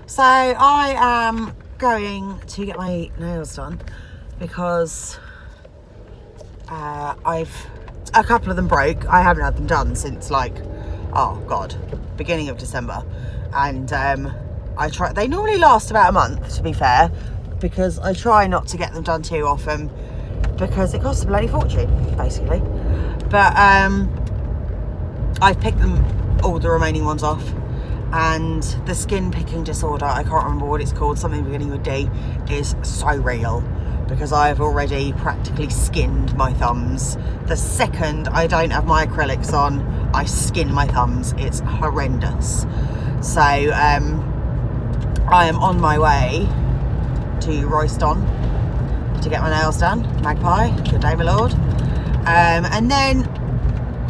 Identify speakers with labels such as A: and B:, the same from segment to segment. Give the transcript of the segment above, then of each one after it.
A: So I am going to get my nails done because a couple of them broke. I haven't had them done since beginning of December, and they normally last about a month, to be fair, because I try not to get them done too often because it costs a bloody fortune, basically. But I've picked all the remaining ones off, and the skin picking disorder, I can't remember what it's called, something beginning with D, is so real because I've already practically skinned my thumbs. The second I don't have my acrylics on, I skin my thumbs. It's horrendous. So I am on my way to Royston to get my nails done. Magpie, good day my lord. And then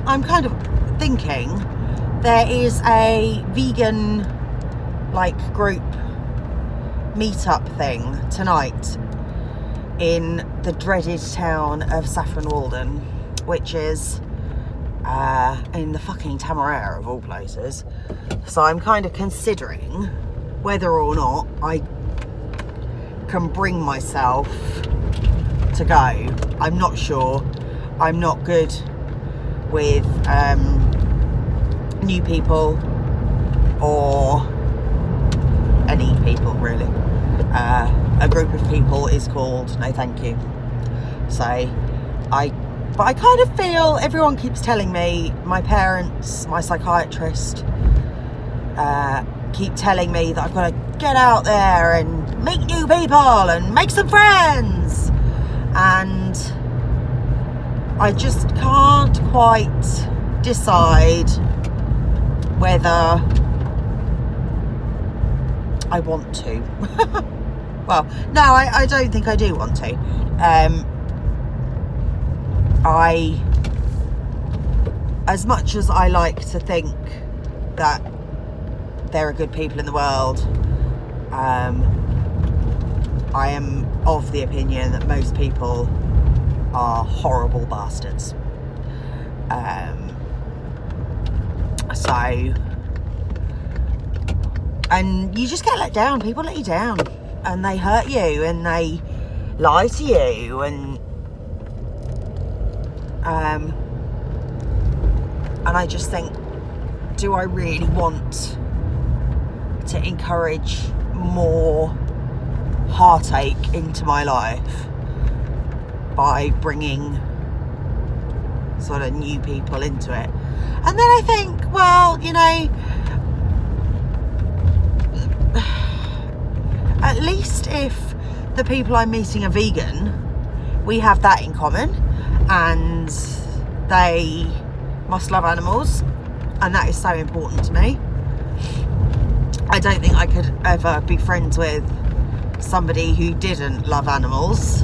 A: I'm kind of thinking there is a vegan group meetup thing tonight in the dreaded town of Saffron Walden, which is in the fucking Tamarera of all places. So I'm kind of considering whether or not I can bring myself to go. I'm not sure. I'm not good with new people or any people really. A group of people is called no thank you. So I kind of feel, everyone keeps telling me, my parents, my psychiatrist keep telling me that I've got to get out there and meet new people and make some friends, and I just can't quite decide whether I want to. Well, no, I don't think I do want to. As much as I like to think that there are good people in the world, I am of the opinion that most people are horrible bastards. And you just get let down. People let you down, and they hurt you, and they lie to you, and I just think, do I really want to encourage more heartache into my life by bringing sort of new people into it? And then I think, well, at least if the people I'm meeting are vegan, we have that in common, and they must love animals, and that is so important to me. I don't think I could ever be friends with somebody who didn't love animals.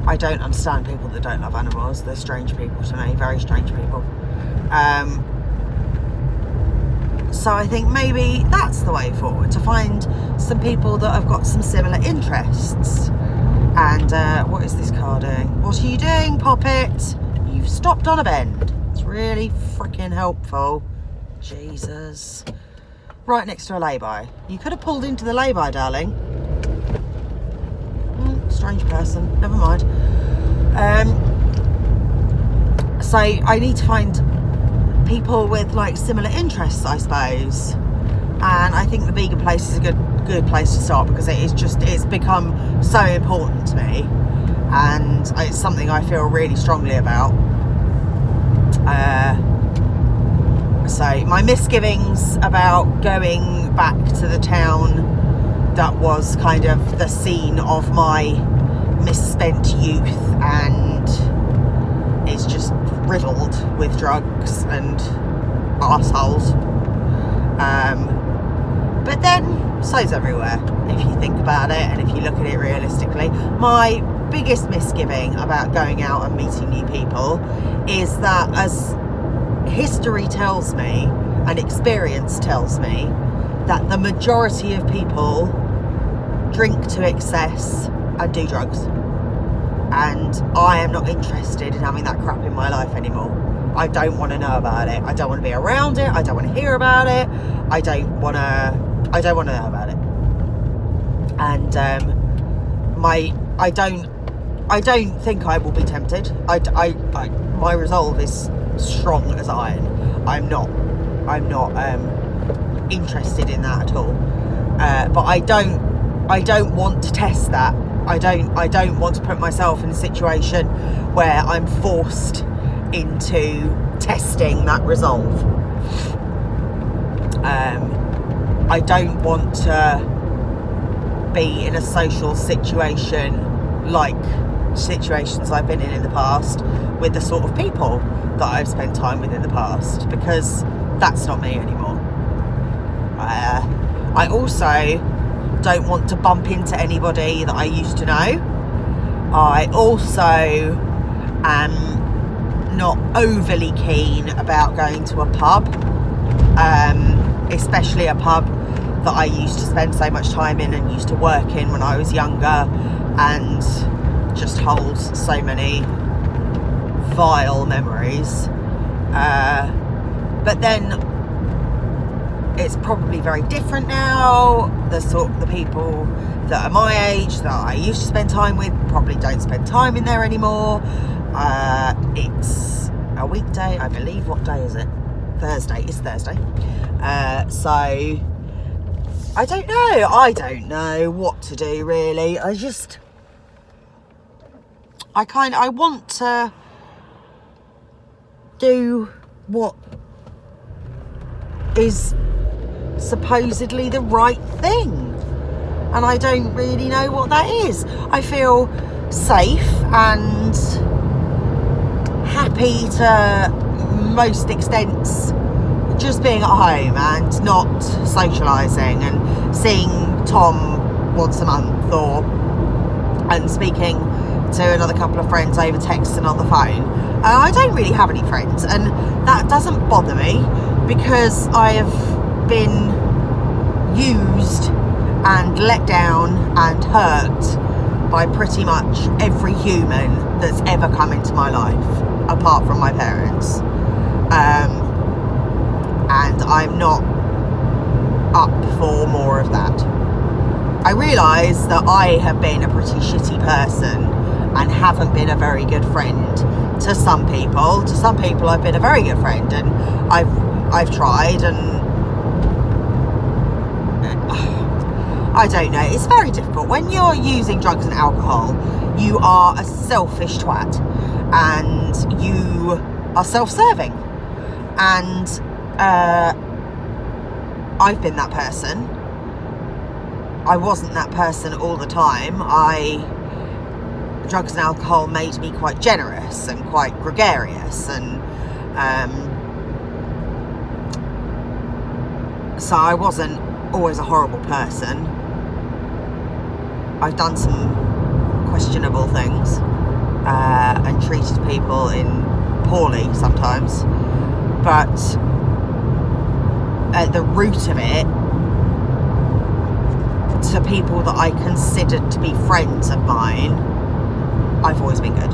A: I don't understand people that don't love animals. They're strange people to me, very strange people. So I think maybe that's the way forward, to find some people that have got some similar interests. And what is this car doing? What are you doing, Poppet? You've stopped on a bend. It's really freaking helpful. Jesus. Right next to a lay-by. You could have pulled into the lay-by, darling. Strange person. Never mind. So I need to find people with similar interests, I suppose. And I think the vegan place is a good place to start, because it's become so important to me, and it's something I feel really strongly about. So my misgivings about going back to the town that was kind of the scene of my misspent youth, and is just riddled with drugs and arseholes. But then, so's everywhere, if you think about it and if you look at it realistically. My biggest misgiving about going out and meeting new people is that, as history tells me and experience tells me, that the majority of people drink to excess and do drugs. And I am not interested in having that crap in my life anymore. I don't want to know about it. I don't want to be around it. I don't want to hear about it. I don't want to know about it. And I don't think I will be tempted. My resolve is strong as iron. I'm not interested in that at all. But I don't want to test that. I don't want to put myself in a situation where I'm forced into testing that resolve. I don't want to be in a social situation like situations I've been in the past with the sort of people that I've spent time with in the past, because that's not me anymore. I also don't want to bump into anybody that I used to know. I also am not overly keen about going to a pub, especially a pub that I used to spend so much time in and used to work in when I was younger, and just holds so many vile memories. But then it's probably very different now. The people that are my age that I used to spend time with probably don't spend time in there anymore. It's a weekday, I believe. What day is it? Thursday. It's Thursday. So I don't know what to do, really. I want to do what is supposedly the right thing, and I don't really know what that is. I feel safe and happy to most extents just being at home and not socialising and seeing Tom once a month, and speaking to another couple of friends over text and on the phone. I don't really have any friends, and that doesn't bother me, because I have been used and let down and hurt by pretty much every human that's ever come into my life, apart from my parents. And I'm not up for more of that. I realise that I have been a pretty shitty person and haven't been a very good friend to some people. To some people I've been a very good friend, and I've tried, and I don't know, it's very difficult. When you're using drugs and alcohol, you are a selfish twat, and you are self-serving, and I've been that person. I wasn't that person all the time. Drugs and alcohol made me quite generous and quite gregarious, and so I wasn't always a horrible person. I've done some questionable things and treated people poorly sometimes, but at the root of it, to people that I considered to be friends of mine, I've always been good.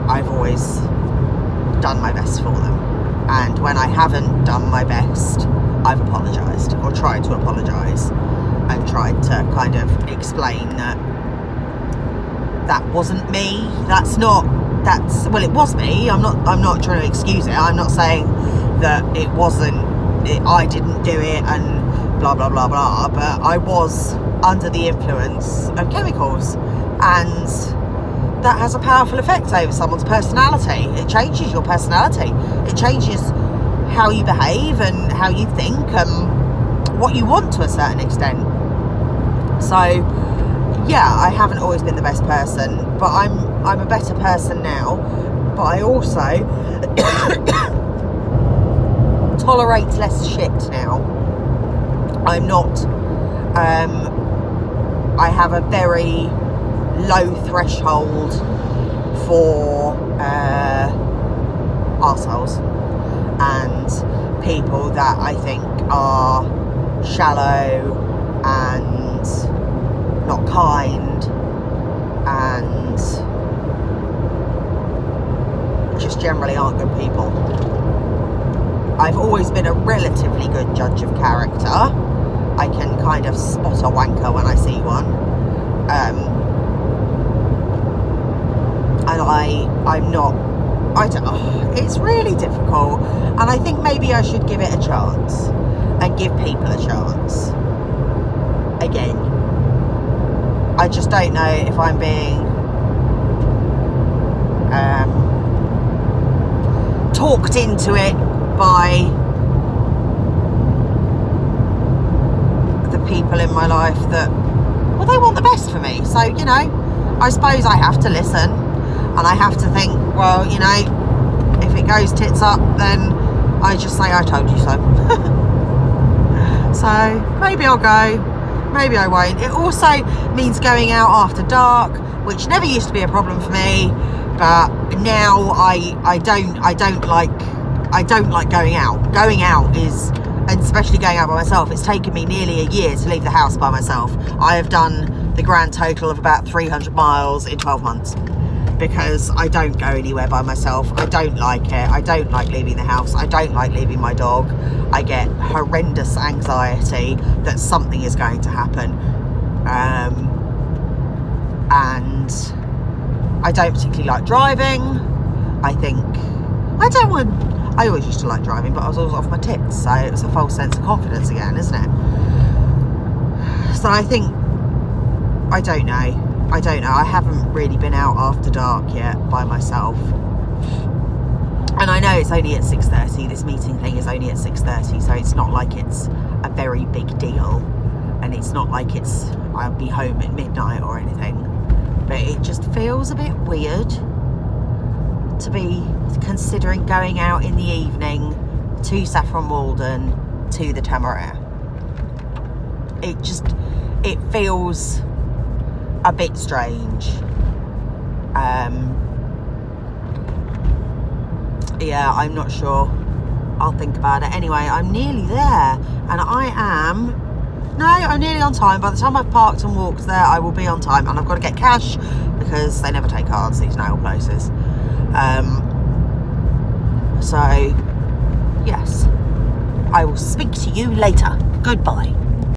A: I've always done my best for them, and when I haven't done my best, I've apologised, or tried to apologise, and tried to kind of explain that wasn't me. Well, it was me. I'm not trying to excuse it. I'm not saying that it wasn't, I didn't do it and blah blah blah blah, but I was under the influence of chemicals, and that has a powerful effect over someone's personality. It changes your personality. It changes how you behave and how you think and what you want to a certain extent. So yeah, I haven't always been the best person, but I'm a better person now. But I also tolerate less shit now. I'm not I have a very low threshold for arseholes and people that I think are shallow and not kind and just generally aren't good people. I've always been a relatively good judge of character. I can kind of spot a wanker when I see one. And I'm not, I don't know, it's really difficult. And I think maybe I should give it a chance and give people a chance. Again, I just don't know if I'm being talked into it by the people in my life that, well, they want the best for me. So, you know, I suppose I have to listen, and I have to think, well, you know, if it goes tits up, then I just say I told you so. So maybe I'll go, maybe I won't. It also means going out after dark, which never used to be a problem for me, but now I don't like going out. Going out is, and especially going out by myself, it's taken me nearly a year to leave the house by myself. I have done the grand total of about 300 miles in 12 months because I don't go anywhere by myself. I don't like it. I don't like leaving the house. I don't like leaving my dog. I get horrendous anxiety that something is going to happen. And I don't particularly like driving. I always used to like driving, but I was always off my tits, so it's a false sense of confidence again, isn't it? So I think, I don't know. I haven't really been out after dark yet by myself. And I know it's only at 6:30, this meeting thing is only at 6:30, so it's not like it's a very big deal. And it's not like I'll be home at midnight or anything. But it just feels a bit weird to be considering going out in the evening to Saffron Walden to the Temeraire. It feels a bit strange. Yeah, I'm not sure. I'll think about it. Anyway, I'm nearly there, and I'm nearly on time. By the time I've parked and walked there, I will be on time, and I've got to get cash because they never take cards, these nail places. So yes, I will speak to you later. Goodbye.